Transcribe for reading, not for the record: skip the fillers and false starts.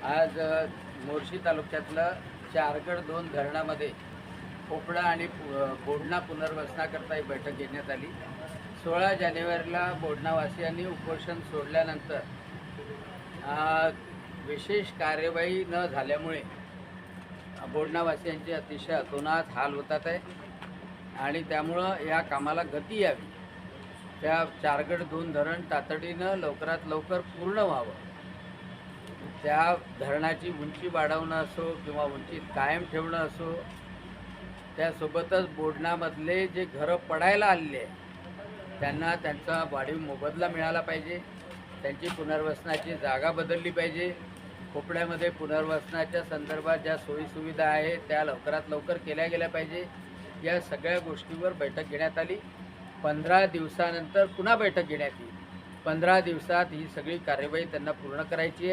आज मोर्शी तालुक्यातलं चारगड 2 धरणामध्ये पोपळा आणि बोडणा पुनर्वसनाकरता एक बैठक घेण्यात आली। 16 जानेवारीला बोडणावासियांनी उपोषण सोडल्यानंतर विशेष कार्यवाही न झाल्यामुळे बोडणावासियांचे अतिशय अतोनात हाल होतात आहे आणि त्यामुळं या कामाला गती यावी, त्या चारगड 2 धरण तातडीनं लवकरात लवकर पूर्ण व्हावं, त्या धरणाची उंची वाढवणं असो किंवा उंची कायम ठेवणं असो, त्यासोबतच बोडणामधले जे घरं पडायला आलेले आहे त्यांना त्यांचा वाढीव मोबदला मिळाला पाहिजे, त्यांची पुनर्वसनाची जागा बदलली पाहिजे, खोपड्यामध्ये पुनर्वसनाच्या संदर्भात ज्या सोयीसुविधा आहेत त्या लवकरात लवकर केल्या गेल्या पाहिजे। या सगळ्या गोष्टीवर बैठक घेण्यात आली। 15 दिवसानंतर पुन्हा बैठक घेण्यात येईल। 15 दिवसात ही सगळी कार्यवाही त्यांना पूर्ण करायची आहे।